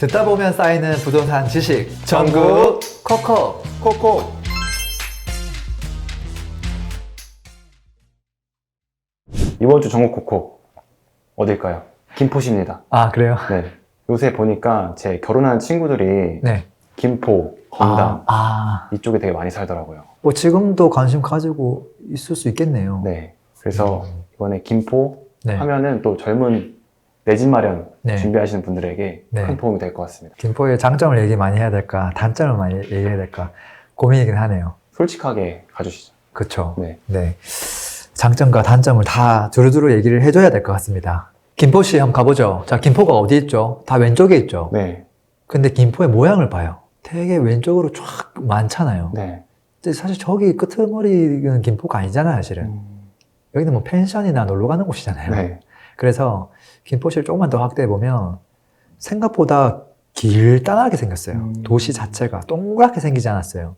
듣다 보면 쌓이는 부동산 지식 전국 코코. 코코. 이번 주 전국 코코 어딜까요? 김포시입니다. 아, 그래요? 네. 요새 보니까 제 결혼하는 친구들이 네. 김포, 건담 이쪽에 되게 많이 살더라고요. 뭐 지금도 관심 가지고 있을 수 있겠네요. 네. 그래서 이번에 김포 네. 하면은 또 젊은 내 집 마련 네. 준비하시는 분들에게 네. 큰 도움이 될 것 같습니다. 김포의 장점을 얘기 많이 해야 될까, 단점을 많이 얘기해야 될까 고민이긴 하네요. 솔직하게 가주시죠. 그쵸? 네. 네. 장점과 단점을 다 두루두루 얘기를 해줘야 될 것 같습니다. 김포시 한번 가보죠. 자, 김포가 어디 있죠? 다 왼쪽에 있죠? 네. 근데 김포의 모양을 봐요. 되게 왼쪽으로 쫙 많잖아요. 네. 근데 사실 저기 끄트머리는 김포가 아니잖아요, 사실은. 여기는 뭐 펜션이나 놀러 가는 곳이잖아요. 네. 그래서 김포시를 조금만 더 확대해보면 생각보다 길다랗게 생겼어요. 도시 자체가 동그랗게 생기지 않았어요.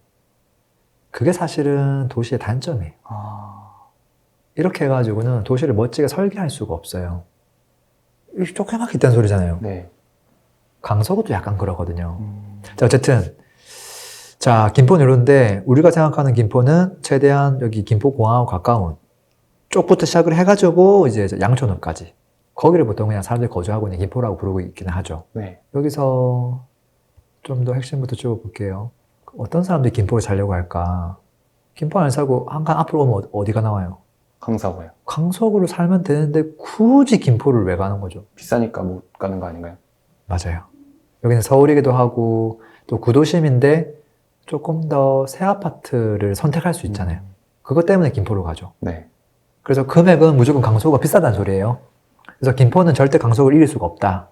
그게 사실은 도시의 단점이에요. 이렇게 해가지고는 도시를 멋지게 설계할 수가 없어요. 이게 조그맣게 있다는 소리잖아요. 네. 강서구도 약간 그러거든요. 자, 어쨌든 자, 김포는 이런데 우리가 생각하는 김포는 최대한 여기 김포공항하고 가까운 쪽부터 시작을 해가지고 이제 양촌읍까지 거기를 보통 그냥 사람들이 거주하고 있는 김포라고 부르고 있기는 하죠. 네. 여기서 좀 더 핵심부터 찍어볼게요. 어떤 사람들이 김포를 살려고 할까? 김포 안 살고 한강 앞으로 오면 어디가 나와요? 강사고요. 강서구를 살면 되는데 굳이 김포를 왜 가는 거죠? 비싸니까 못 가는 거 아닌가요? 맞아요. 여기는 서울이기도 하고 또 구도심인데 조금 더 새 아파트를 선택할 수 있잖아요. 그것 때문에 김포로 가죠. 네. 그래서 금액은 무조건 강서구가 비싸다는 소리예요. 그래서 김포는 절대 강서구를 이길 수가 없다.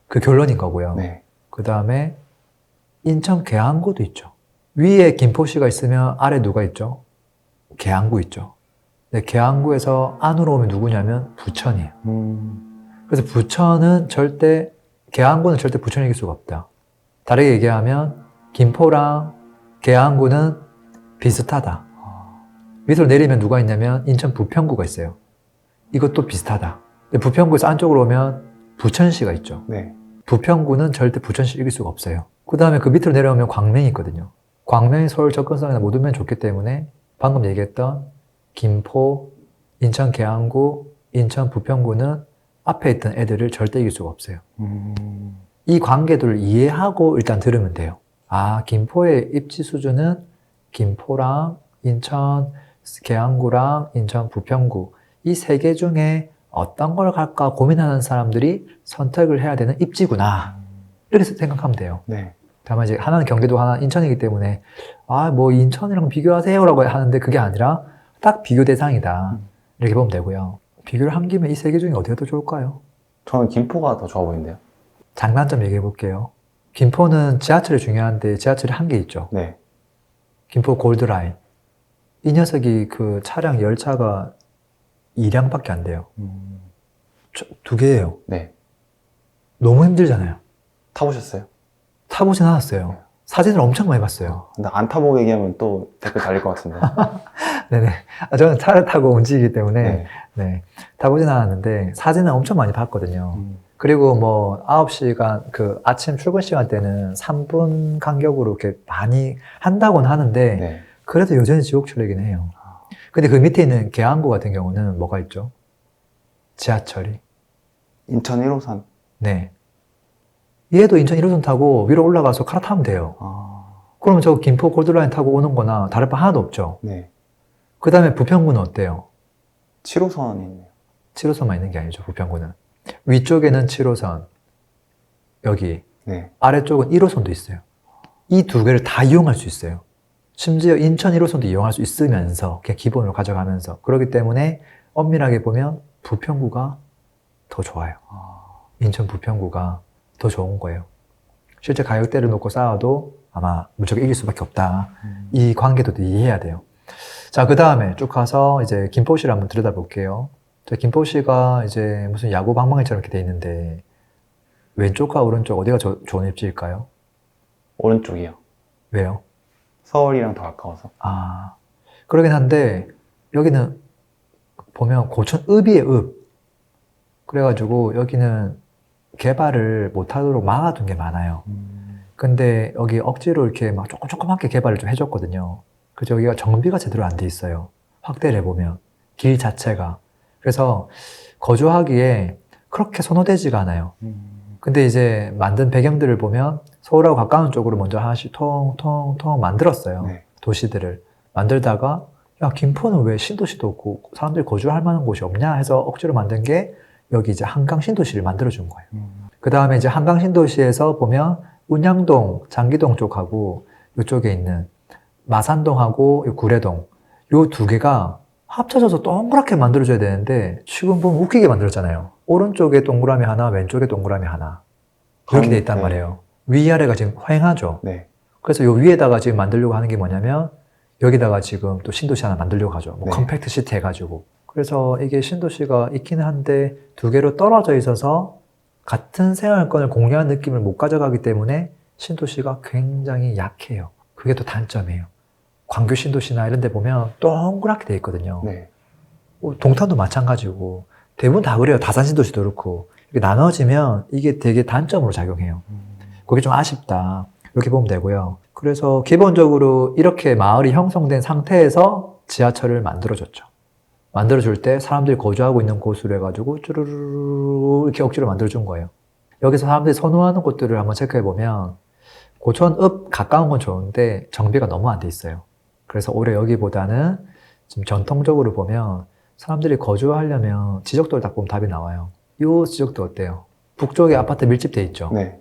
그 결론인 거고요. 네. 그 다음에 인천 계양구도 있죠. 위에 김포시가 있으면 아래 누가 있죠? 계양구 있죠. 근데 계양구에서 안으로 오면 누구냐면 부천이에요. 그래서 부천은 절대, 계양구는 절대 부천을 이길 수가 없다. 다르게 얘기하면 김포랑 계양구는 비슷하다. 밑으로 내리면 누가 있냐면 인천 부평구가 있어요. 이것도 비슷하다. 근데 부평구에서 안쪽으로 오면 부천시가 있죠. 네. 부평구는 절대 부천시 이길 수가 없어요. 그 다음에 그 밑으로 내려오면 광명이 있거든요. 광명이 서울 접근성이나 모든 면이 좋기 때문에 방금 얘기했던 김포, 인천 계양구, 인천 부평구는 앞에 있던 애들을 절대 이길 수가 없어요. 이 관계들을 이해하고 일단 들으면 돼요. 아, 김포의 입지 수준은 김포랑 인천 계양구랑 인천 부평구 이 세 개 중에 어떤 걸 갈까 고민하는 사람들이 선택을 해야 되는 입지구나. 이렇게 생각하면 돼요. 네. 다만 이제 하나는 경기도 하나는 인천이기 때문에 아, 뭐 인천이랑 비교하세요라고 하는데 그게 아니라 딱 비교 대상이다. 이렇게 보면 되고요. 비교를 한 김에 이 세 개 중에 어디가 더 좋을까요? 저는 김포가 더 좋아 보이는데요. 장단점 얘기해 볼게요. 김포는 지하철이 중요한데 지하철이 한 개 있죠. 네. 김포 골드라인. 이 녀석이 그 차량 열차가 2량밖에 안 돼요. 두 개예요. 네. 너무 힘들잖아요. 타보셨어요? 타보진 않았어요. 사진을 엄청 많이 봤어요. 근데 안 타보고 얘기하면 또 댓글 달릴 것 같은데. 네네. 아, 저는 차를 타고 움직이기 때문에 네. 네, 타보진 않았는데 사진을 엄청 많이 봤거든요. 그리고 뭐 9시간 그 아침 출근 시간 때는 3분 간격으로 이렇게 많이 한다고는 하는데 네. 그래도 여전히 지옥철이긴 해요. 근데 그 밑에 있는 계양구 같은 경우는 뭐가 있죠? 지하철이. 인천 1호선. 네. 얘도 인천 1호선 타고 위로 올라가서 갈아타면 돼요. 그러면 저 김포 골드라인 타고 오는 거나 다를 바 하나도 없죠. 네. 그 다음에 부평구는 어때요? 7호선이 있네요. 7호선만 있는 게 아니죠, 부평구는. 위쪽에는 7호선, 여기. 네. 아래쪽은 1호선도 있어요. 이 두 개를 다 이용할 수 있어요. 심지어 인천 1호선도 이용할 수 있으면서, 그냥 기본으로 가져가면서. 그렇기 때문에 엄밀하게 보면 부평구가 더 좋아요. 인천 부평구가 더 좋은 거예요. 실제 가격대를 놓고 싸워도 아마 무조건 이길 수밖에 없다. 이 관계도 이해해야 돼요. 자, 그 다음에 쭉 가서 이제 김포시를 한번 들여다볼게요. 김포시가 이제 무슨 야구 방망이처럼 이렇게 돼 있는데 왼쪽과 오른쪽 어디가 좋은 입지일까요? 오른쪽이요. 왜요? 서울이랑 더 가까워서. 아, 그러긴 한데 여기는 보면 고촌읍이에요, 읍. 그래가지고 여기는 개발을 못하도록 막아둔 게 많아요. 근데 여기 억지로 이렇게 막 조금조그맣게 개발을 좀 해줬거든요. 그래서 여기가 정비가 제대로 안 돼 있어요. 확대를 해보면 길 자체가. 그래서 거주하기에 그렇게 선호되지가 않아요. 근데 이제 만든 배경들을 보면 서울하고 가까운 쪽으로 먼저 하나씩 통통통 만들었어요. 네. 도시들을 만들다가 야, 김포는 왜 신도시도 없고 사람들이 거주할 만한 곳이 없냐 해서 억지로 만든 게 여기 이제 한강 신도시를 만들어준 거예요. 그 다음에 이제 한강 신도시에서 보면 운양동, 장기동 쪽하고 이쪽에 있는 마산동하고 구례동 요 두 개가 합쳐져서 동그랗게 만들어줘야 되는데 지금 보면 웃기게 만들었잖아요. 오른쪽에 동그라미 하나, 왼쪽에 동그라미 하나 이렇게 돼 있단 네. 말이에요. 위아래가 지금 휑하죠. 네. 그래서 요 위에다가 지금 만들려고 하는 게 뭐냐면 여기다가 지금 또 신도시 하나 만들려고 하죠. 뭐 네. 컴팩트 시티 해가지고. 그래서 이게 신도시가 있기는 한데 두 개로 떨어져 있어서 같은 생활권을 공유하는 느낌을 못 가져가기 때문에 신도시가 굉장히 약해요. 그게 또 단점이에요. 광교 신도시나 이런 데 보면 동그랗게 돼 있거든요. 네. 동탄도 마찬가지고 대부분 다 그래요. 다산 신도시도 그렇고. 이렇게 나눠지면 이게 되게 단점으로 작용해요. 그게 좀 아쉽다. 이렇게 보면 되고요. 그래서 기본적으로 이렇게 마을이 형성된 상태에서 지하철을 만들어줬죠. 만들어줄 때 사람들이 거주하고 있는 곳으로 해가지고 쭈루루루 이렇게 억지로 만들어준 거예요. 여기서 사람들이 선호하는 곳들을 한번 체크해보면 고촌읍 가까운 건 좋은데 정비가 너무 안 돼 있어요. 그래서 올해 여기보다는 지금 전통적으로 보면 사람들이 거주하려면 지적도를 딱 보면 답이 나와요. 이 지적도 어때요? 북쪽에 아파트 밀집돼 있죠. 네.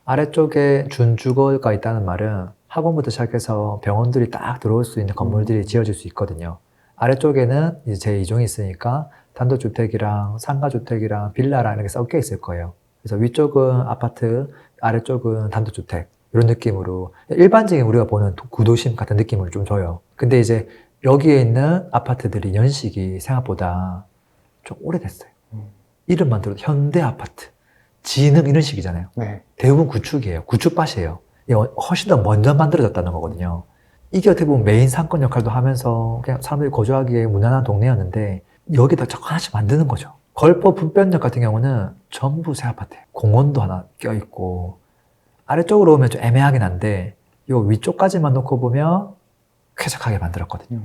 아래쪽에 준주거가 있다는 말은 학원부터 시작해서 병원들이 딱 들어올 수 있는 건물들이 지어질 수 있거든요. 아래쪽에는 이제 제2종이 있으니까 단독주택이랑 상가주택이랑 빌라랑 이렇게 섞여 있을 거예요. 그래서 위쪽은 아파트, 아래쪽은 단독주택 이런 느낌으로 일반적인 우리가 보는 구도심 같은 느낌을 좀 줘요. 근데 이제 여기에 있는 아파트들이 연식이 생각보다 좀 오래됐어요. 이름만 들어도 현대 아파트, 진흥 이런 식이잖아요. 네. 대부분 구축이에요. 구축밭이에요. 이게 훨씬 더 먼저 만들어졌다는 거거든요. 이게 어떻게 보면 메인 상권 역할도 하면서 그냥 사람들이 거주하기에 무난한 동네였는데 여기다 자꾸 하나씩 만드는 거죠. 걸포 분변역 같은 경우는 전부 새 아파트예요. 공원도 하나 껴있고 아래쪽으로 오면 좀 애매하긴 한데 이 위쪽까지만 놓고 보면 쾌적하게 만들었거든요.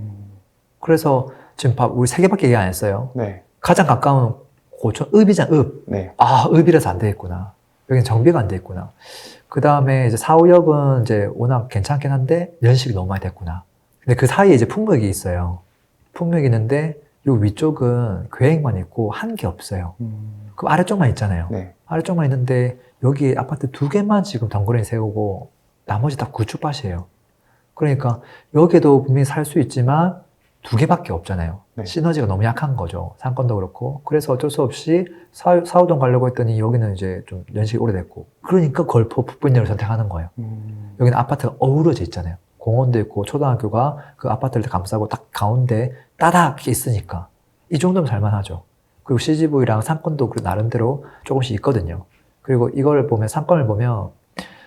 그래서 지금 우리 세 개밖에 얘기 안 했어요. 네. 가장 가까운 고촌 읍이잖아, 읍. 네. 아, 읍이라서 안 되겠구나. 여기는 정비가 안 돼 있구나. 그 다음에 이제 4, 5역은 이제 워낙 괜찮긴 한데 연식이 너무 많이 됐구나. 근데 그 사이에 이제 풍목이 있어요. 풍목이 있는데 요 위쪽은 계획만 있고 한 게 없어요. 그럼 아래쪽만 있잖아요. 네. 아래쪽만 있는데 여기 아파트 2개만 지금 덩그러니 세우고 나머지 다 구축밭이에요. 그러니까 여기도 분명히 살 수 있지만 2개밖에 없잖아요. 네. 시너지가 너무 약한 거죠. 상권도 그렇고. 그래서 어쩔 수 없이 사우동 가려고 했더니 여기는 이제 좀 연식이 오래됐고. 그러니까 걸포 북분역을 선택하는 거예요. 여기는 아파트가 어우러져 있잖아요. 공원도 있고 초등학교가 그 아파트를 감싸고 딱 가운데 따닥 있으니까. 이 정도면 살만하죠. 그리고 CGV랑 상권도 나름대로 조금씩 있거든요. 그리고 이걸 보면, 상권을 보면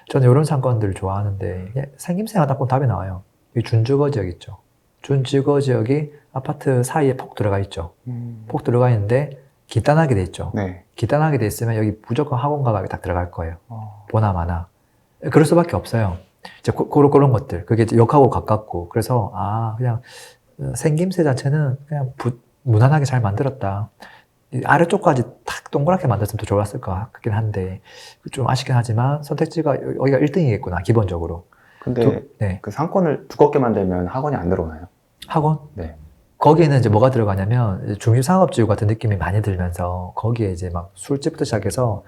저는 이런 상권들을 좋아하는데 그냥 생김새가 딱 보면 답이 나와요. 이 준주거 지역 있죠. 준주거 지역이 아파트 사이에 폭 들어가 있죠. 폭 들어가 있는데 기단하게 돼 있죠. 네. 기단하게 돼 있으면 여기 무조건 학원가가 딱 들어갈 거예요. 보나마나. 그럴 수밖에 없어요. 이제 그런 것들. 그게 이제 역하고 가깝고. 그래서, 그냥 생김새 자체는 그냥 무난하게 잘 만들었다. 이 아래쪽까지 탁 동그랗게 만들었으면 더 좋았을 것 같긴 한데, 좀 아쉽긴 하지만 선택지가 여기가 1등이겠구나, 기본적으로. 근데 네. 그 상권을 두껍게 만들면 학원이 안 들어오나요? 학원? 네. 거기에는 이제 뭐가 들어가냐면 중심상업지구 같은 느낌이 많이 들면서 거기에 이제 막 술집부터 시작해서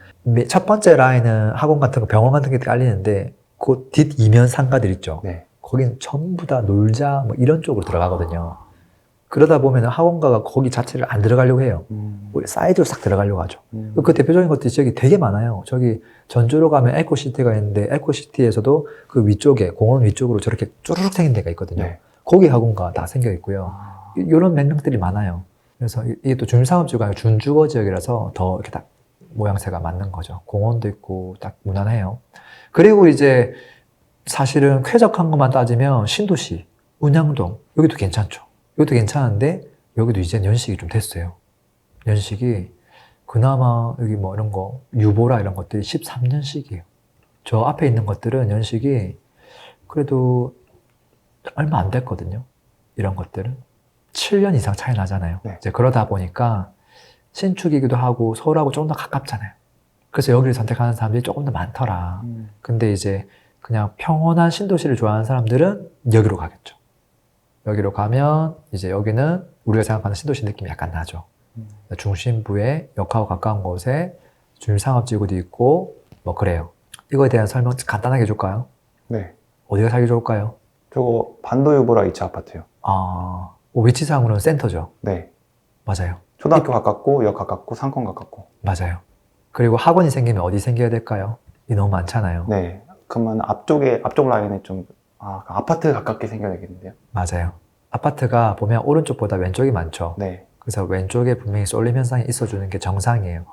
첫 번째 라인은 학원 같은 거, 병원 같은 게 깔리는데 그 뒷 이면 상가들 있죠. 네. 거기는 전부 다 놀자 뭐 이런 쪽으로 들어가거든요. 그러다 보면 학원가가 거기 자체를 안 들어가려고 해요. 우리 사이드로 싹 들어가려고 하죠. 그 대표적인 것들이 저기 되게 많아요. 저기 전주로 가면 에코시티가 있는데 에코시티에서도 그 위쪽에 공원 위쪽으로 저렇게 쭈르륵 생긴 데가 있거든요. 네. 거기 학원가 다 생겨 있고요. 이런 명령들이 많아요. 그래서 이게 또 중상업지구가 아니라 준주거 지역이라서 더 이렇게 딱 모양새가 맞는 거죠. 공원도 있고 딱 무난해요. 그리고 이제 사실은 쾌적한 것만 따지면 신도시, 운양동 여기도 괜찮죠. 여기도 괜찮은데 여기도 이제 연식이 좀 됐어요. 연식이 그나마 여기 뭐 이런 거, 유보라 이런 것들이 13년씩이에요. 저 앞에 있는 것들은 연식이 그래도 얼마 안 됐거든요. 이런 것들은. 7년 이상 차이 나잖아요. 네. 이제 그러다 보니까 신축이기도 하고 서울하고 조금 더 가깝잖아요. 그래서 여기를 선택하는 사람들이 조금 더 많더라. 근데 이제 그냥 평온한 신도시를 좋아하는 사람들은 여기로 가겠죠. 여기로 가면 이제 여기는 우리가 생각하는 신도시 느낌이 약간 나죠. 중심부에 역하고 가까운 곳에 주민상업지구도 있고 뭐 그래요. 이거에 대한 설명 간단하게 해줄까요? 네. 어디가 살기 좋을까요? 저거 반도유보라 2차 아파트요. 위치상으로는 센터죠. 네. 맞아요. 초등학교 가깝고, 역 가깝고, 상권 가깝고. 맞아요. 그리고 학원이 생기면 어디 생겨야 될까요? 이 너무 많잖아요. 네. 그러면 앞쪽 라인에 좀, 아파트 가깝게 생겨야 되겠는데요? 맞아요. 아파트가 보면 오른쪽보다 왼쪽이 많죠. 네. 그래서 왼쪽에 분명히 쏠림 현상이 있어주는 게 정상이에요.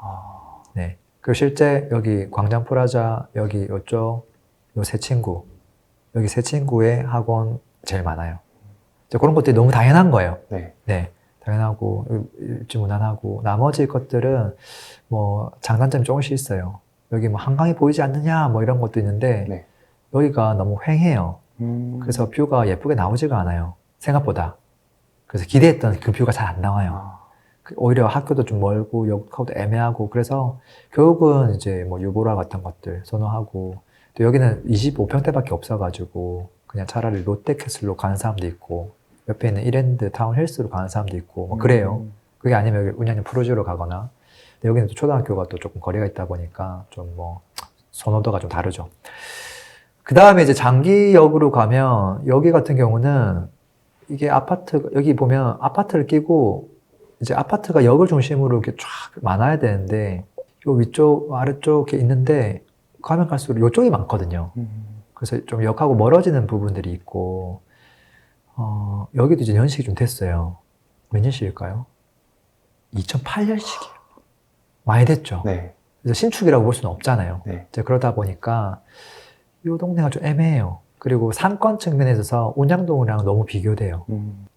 네. 그리고 실제 여기 광장프라자, 여기 요쪽, 요 세 친구, 여기 세 친구의 학원 제일 많아요. 이제 그런 것들이 너무 당연한 거예요. 네. 네. 당연하고, 일지무난하고, 나머지 것들은 뭐 장단점이 조금씩 있어요. 여기 뭐 한강이 보이지 않느냐, 뭐 이런 것도 있는데, 네. 여기가 너무 휑해요. 그래서 뷰가 예쁘게 나오지가 않아요. 생각보다. 그래서 기대했던 그 뷰가 잘 안 나와요. 오히려 학교도 좀 멀고, 역하고도 애매하고, 그래서 결국은 이제 뭐 유보라 같은 것들 선호하고, 또 여기는 25평대밖에 없어가지고, 그냥 차라리 롯데캐슬로 가는 사람도 있고, 옆에 있는 이랜드 타운 힐스로 가는 사람도 있고, 뭐 그래요. 그게 아니면 여기 운양역 프로지오로 가거나, 근데 여기는 또 초등학교가 또 조금 거리가 있다 보니까 좀 뭐 선호도가 좀 다르죠. 그 다음에 이제 장기역으로 가면 여기 같은 경우는 이게 아파트, 여기 보면 아파트를 끼고 이제 아파트가 역을 중심으로 이렇게 쫙 많아야 되는데 요 위쪽, 아래쪽에 있는데 가면 갈수록 이쪽이 많거든요. 그래서 좀 역하고 멀어지는 부분들이 있고, 여기도 이제 연식이 좀 됐어요. 몇 년식일까요? 2008년식이에요. 많이 됐죠. 네. 그래서 신축이라고 볼 수는 없잖아요. 네. 이제 그러다 보니까 이 동네가 좀 애매해요. 그리고 상권 측면에 있어서 운양동이랑 너무 비교돼요.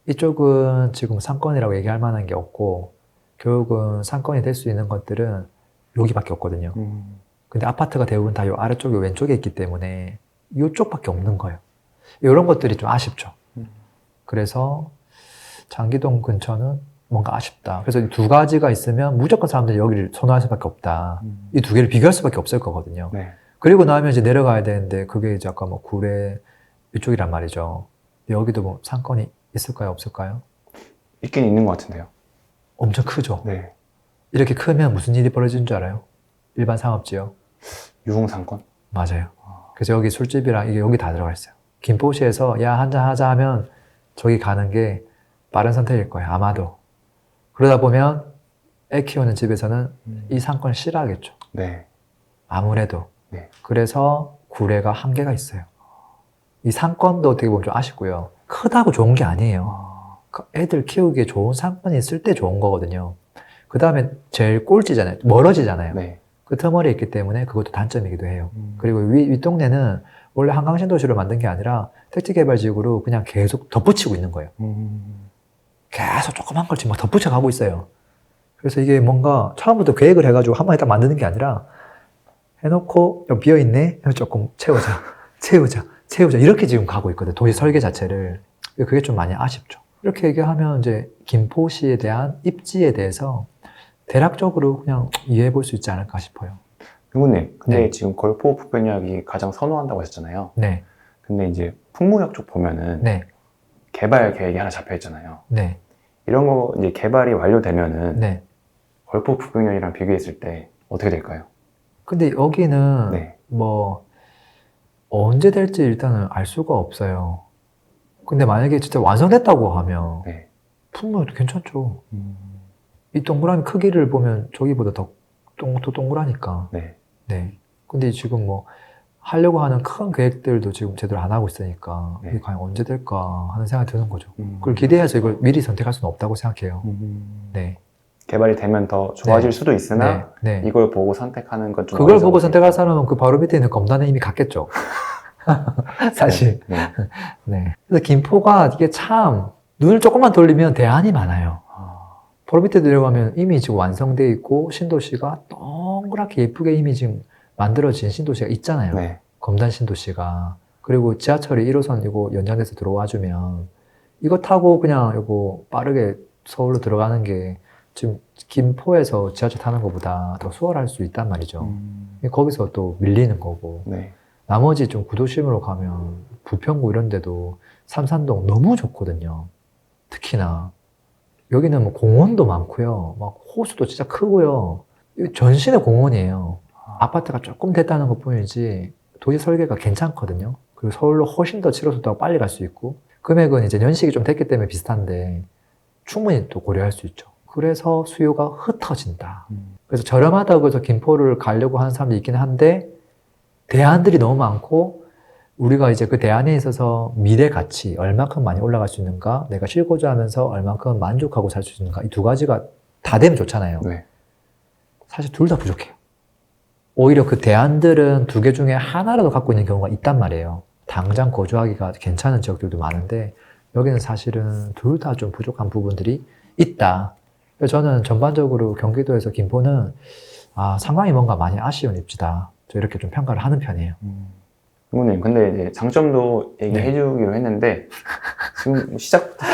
이쪽은 지금 상권이라고 얘기할 만한 게 없고 결국은 상권이 될 수 있는 것들은 여기밖에 없거든요. 근데 아파트가 대부분 다 요 아래쪽에 왼쪽에 있기 때문에 이쪽밖에 없는 거예요. 이런 것들이 좀 아쉽죠. 그래서 장기동 근처는 뭔가 아쉽다. 그래서 이 두 가지가 있으면 무조건 사람들이 여기를 선호할 수밖에 없다. 이 두 개를 비교할 수밖에 없을 거거든요. 네. 그리고 나면 이제 내려가야 되는데 그게 이제 아까 뭐 구례 이쪽이란 말이죠. 여기도 뭐 상권이 있을까요? 없을까요? 있긴 있는 것 같은데요. 엄청 크죠. 네. 이렇게 크면 무슨 일이 벌어지는 줄 알아요? 일반 상업지역. 유흥상권? 맞아요. 그래서 여기 술집이랑 이게 여기 다 들어가 있어요. 김포시에서 야 한잔 하자 하면 저기 가는 게 빠른 선택일 거예요. 아마도. 그러다 보면 애 키우는 집에서는 이 상권을 싫어하겠죠. 네. 아무래도. 네. 그래서 구례가 한계가 있어요. 이 상권도 어떻게 보면 좀 아쉽고요. 크다고 좋은 게 아니에요. 애들 키우기에 좋은 상권이 있을 때 좋은 거거든요. 그 다음에 제일 꼴찌잖아요. 멀어지잖아요. 네. 그 터머리에 있기 때문에 그것도 단점이기도 해요. 그리고 윗동네는 원래 한강신도시로 만든 게 아니라 택지개발지구로 그냥 계속 덧붙이고 있는 거예요. 계속 조그만 걸 지금 막 덧붙여 가고 있어요. 그래서 이게 뭔가 처음부터 계획을 해가지고 한 번에 딱 만드는 게 아니라 해놓고 여기 비어있네? 조금 채우자. 이렇게 지금 가고 있거든요. 도시 설계 자체를. 그게 좀 많이 아쉽죠. 이렇게 얘기하면 이제 김포시에 대한 입지에 대해서 대략적으로 그냥 이해해 볼 수 있지 않을까 싶어요. 유구님, 근데 네. 지금 걸포 북변역이 가장 선호한다고 하셨잖아요. 네. 근데 이제 풍무역 쪽 보면은 네. 개발 계획이 하나 잡혀 있잖아요. 네. 이런 거 이제 개발이 완료되면은 네. 걸포 북변역이랑 비교했을 때 어떻게 될까요? 근데 여기는 네. 뭐 언제 될지 일단은 알 수가 없어요. 근데 만약에 진짜 완성됐다고 하면 네. 풍무역도 괜찮죠. 이 동그라미 크기를 보면 저기보다 더 동그라니까. 네. 네. 근데 지금 뭐 하려고 하는 큰 계획들도 지금 제대로 안 하고 있으니까 네. 이게 과연 언제 될까 하는 생각이 드는 거죠. 그걸 기대해서 이걸 미리 선택할 수는 없다고 생각해요. 네. 네. 개발이 되면 더 좋아질 네. 수도 있으나 네. 네. 이걸 보고 선택하는 건 좀 그걸 보고 선택할 사람은 그 바로 밑에 있는 검단에 이미 갔겠죠. 사실. 네. 네. 그래서 김포가 이게 참 눈을 조금만 돌리면 대안이 많아요. 바로 밑에 내려가면 이미 지금 완성되어 있고 신도시가 동그랗게 예쁘게 이미 지금 만들어진 신도시가 있잖아요. 네. 검단 신도시가. 그리고 지하철이 1호선 이거 연장돼서 들어와주면 이거 타고 그냥 이거 빠르게 서울로 들어가는 게 지금 김포에서 지하철 타는 것보다 더 수월할 수 있단 말이죠. 거기서 또 밀리는 거고. 네. 나머지 좀 구도심으로 가면 부평구 이런 데도 삼산동 너무 좋거든요. 특히나. 여기는 뭐 공원도 많고요. 막 호수도 진짜 크고요. 이거 전신의 공원이에요. 아파트가 조금 됐다는 것 뿐이지 도시 설계가 괜찮거든요. 그리고 서울로 훨씬 더 치료속도가 빨리 갈 수 있고 금액은 이제 연식이 좀 됐기 때문에 비슷한데 충분히 또 고려할 수 있죠. 그래서 수요가 흩어진다. 그래서 저렴하다고 해서 김포를 가려고 하는 사람도 있긴 한데 대안들이 너무 많고 우리가 이제 그 대안에 있어서 미래 가치 얼마큼 많이 올라갈 수 있는가, 내가 실고자 하면서 얼마큼 만족하고 살 수 있는가, 이 두 가지가 다 되면 좋잖아요. 네. 사실 둘 다 부족해요. 오히려 그 대안들은 두 개 중에 하나라도 갖고 있는 경우가 있단 말이에요. 당장 거주하기가 괜찮은 지역들도 많은데 여기는 사실은 둘 다 좀 부족한 부분들이 있다. 그래서 저는 전반적으로 경기도에서 김포는 상황이 뭔가 많이 아쉬운 입지다. 저 이렇게 좀 평가를 하는 편이에요. 부모님, 근데 이제 장점도 얘기해 주기로 했는데, 지금 시작부터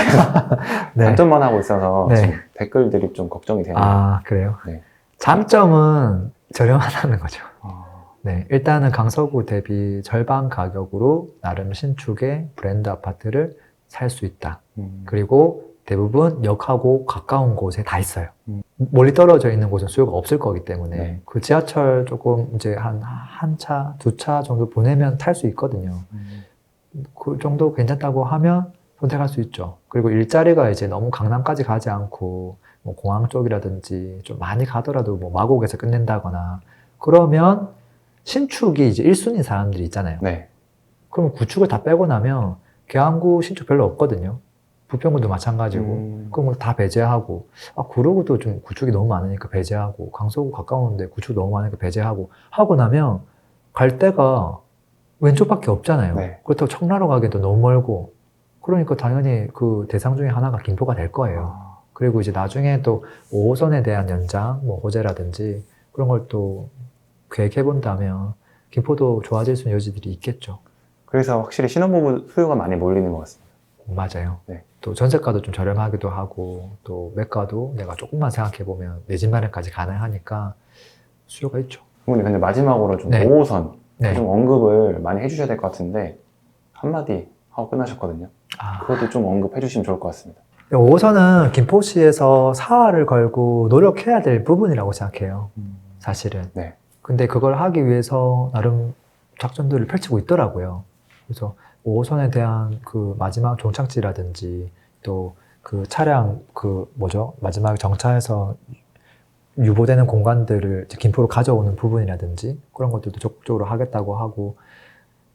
네. 단점만 하고 있어서 네. 지금 댓글들이 좀 걱정이 되네요. 그래요? 네. 장점은 저렴하다는 거죠. 아, 네, 일단은 강서구 대비 절반 가격으로 나름 신축의 브랜드 아파트를 살 수 있다. 그리고 대부분 역하고 가까운 곳에 다 있어요. 멀리 떨어져 있는 곳은 수요가 없을 거기 때문에 네. 그 지하철 조금 이제 한 차, 두 차 정도 보내면 탈 수 있거든요. 그 정도 괜찮다고 하면 선택할 수 있죠. 그리고 일자리가 이제 너무 강남까지 가지 않고 뭐 공항 쪽이라든지 좀 많이 가더라도 뭐 마곡에서 끝낸다거나 그러면 신축이 이제 1순위 사람들이 있잖아요. 네. 그럼 구축을 다 빼고 나면 계양구 신축 별로 없거든요. 부평구도 마찬가지고. 그럼 다 배제하고, 구로구도 좀 구축이 너무 많으니까 배제하고, 강서구 가까운데 구축 너무 많으니까 배제하고, 하고 나면 갈 데가 왼쪽밖에 없잖아요. 네. 그렇다고 청라로 가기도 너무 멀고, 그러니까 당연히 그 대상 중에 하나가 김포가 될 거예요. 그리고 이제 나중에 또 5호선에 대한 연장, 뭐 호재라든지 그런 걸 또 계획해 본다면 김포도 좋아질 수 있는 여지들이 있겠죠. 그래서 확실히 신혼부부 수요가 많이 몰리는 것 같습니다. 맞아요. 네. 또 전세가도 좀 저렴하기도 하고 또 매가도 내가 조금만 생각해 보면 내 집 마련까지 가능하니까 수요가 있죠. 부모님, 근데 마지막으로 좀 네. 5호선 네. 좀 언급을 많이 해주셔야 될 것 같은데 한마디 하고 끝나셨거든요. 그것도 좀 언급해 주시면 좋을 것 같습니다. 5호선은 김포시에서 사활을 걸고 노력해야 될 부분이라고 생각해요. 사실은. 네. 근데 그걸 하기 위해서 나름 작전들을 펼치고 있더라고요. 그래서 5호선에 대한 그 마지막 종착지라든지 또 그 차량 마지막 정차해서 유보되는 공간들을 이제 김포로 가져오는 부분이라든지 그런 것들도 적극적으로 하겠다고 하고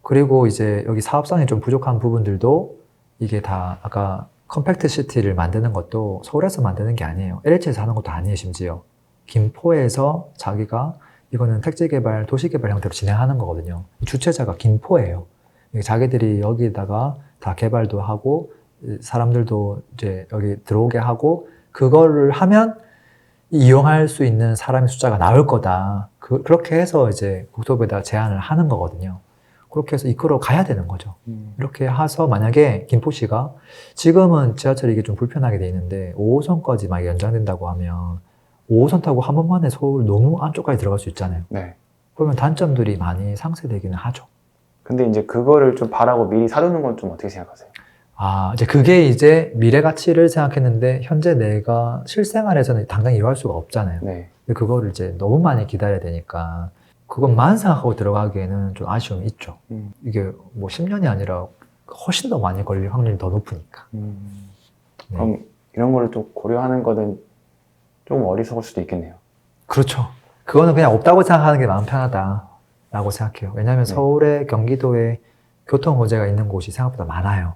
그리고 이제 여기 사업성이 좀 부족한 부분들도 이게 다 아까 컴팩트 시티를 만드는 것도 서울에서 만드는 게 아니에요. LH에서 하는 것도 아니에요, 심지어. 김포에서 자기가 이거는 택지개발, 도시개발 형태로 진행하는 거거든요. 주체자가 김포예요. 자기들이 여기다가 다 개발도 하고 사람들도 이제 여기 들어오게 하고 그거를 하면 이용할 수 있는 사람의 숫자가 나올 거다. 그렇게 해서 이제 국토부에다 제안을 하는 거거든요. 그렇게 해서 이끌어 가야 되는 거죠. 이렇게 해서 만약에 김포시가 지금은 지하철이 이게 좀 불편하게 돼 있는데 5호선까지 막 연장된다고 하면 5호선 타고 한 번만에 서울 너무 안쪽까지 들어갈 수 있잖아요. 네. 그러면 단점들이 많이 상쇄되기는 하죠. 근데 이제 그거를 좀 바라고 미리 사두는 건 좀 어떻게 생각하세요? 이제 그게 이제 미래 가치를 생각했는데 현재 내가 실생활에서는 당장히 이해할 수가 없잖아요. 네. 근데 그거를 이제 너무 많이 기다려야 되니까 그것만 생각하고 들어가기에는 좀 아쉬움이 있죠. 이게 뭐 10년이 아니라 훨씬 더 많이 걸릴 확률이 더 높으니까. 네. 그럼 이런 거를 좀 고려하는 거는 좀 어리석을 수도 있겠네요. 그렇죠. 그거는 그냥 없다고 생각하는 게 마음 편하다라고 생각해요. 왜냐하면 네. 서울에 경기도에 교통 호재가 있는 곳이 생각보다 많아요.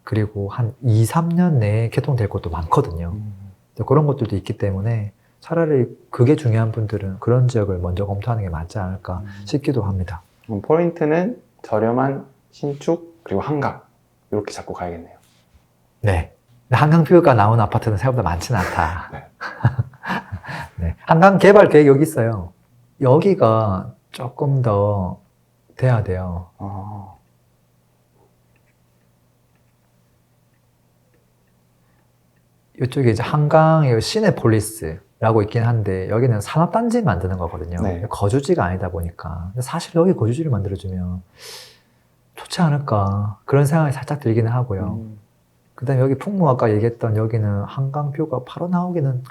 그리고 한 2, 3년 내에 개통될 곳도 많거든요. 그런 것들도 있기 때문에 차라리 그게 중요한 분들은 그런 지역을 먼저 검토하는 게 맞지 않을까 싶기도 합니다. 그럼 포인트는 저렴한 신축 그리고 한강 이렇게 잡고 가야겠네요. 네. 근데 한강뷰가 나오는 아파트는 생각보다 많지는 않다. 네. 한강 개발 계획 여기 있어요. 여기가 조금 더 돼야 돼요. 아, 이쪽에 이제 한강에 시내폴리스라고 있긴 한데 여기는 산업단지 만드는 거거든요. 네. 거주지가 아니다 보니까. 근데 사실 여기 거주지를 만들어주면 좋지 않을까 그런 생각이 살짝 들기는 하고요. 그 다음에 여기 풍무 아까 얘기했던 여기는 한강뷰가 바로 나오기는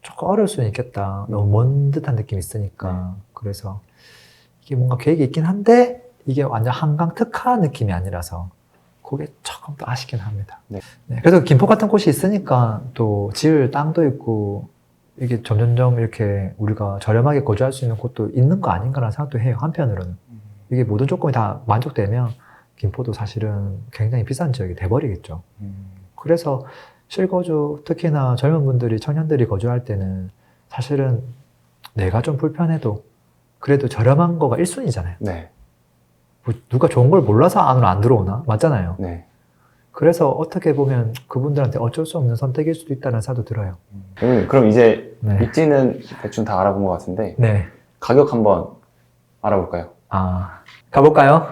조금 어려울 수는 있겠다. 너무 먼 듯한 느낌이 있으니까. 그래서 이게 뭔가 계획이 있긴 한데 이게 완전 한강 특화 느낌이 아니라서 그게 조금 더 아쉽긴 합니다. 네. 네, 그래서 김포 같은 곳이 있으니까 또 지을 땅도 있고 이게 점점점 이렇게 우리가 저렴하게 거주할 수 있는 곳도 있는 거 아닌가라는 생각도 해요. 한편으로는. 이게 모든 조건이 다 만족되면 김포도 사실은 굉장히 비싼 지역이 돼버리겠죠. 그래서 실거주, 특히나 젊은 분들이, 청년들이 거주할 때는 사실은 내가 좀 불편해도 그래도 저렴한 거가 1순위잖아요. 네. 뭐 누가 좋은 걸 몰라서 안으로 안 들어오나? 맞잖아요. 네. 그래서 어떻게 보면 그분들한테 어쩔 수 없는 선택일 수도 있다는 생각도 들어요. 그럼 이제 네. 입지는 대충 다 알아본 것 같은데 네. 가격 한번 알아볼까요? 가볼까요?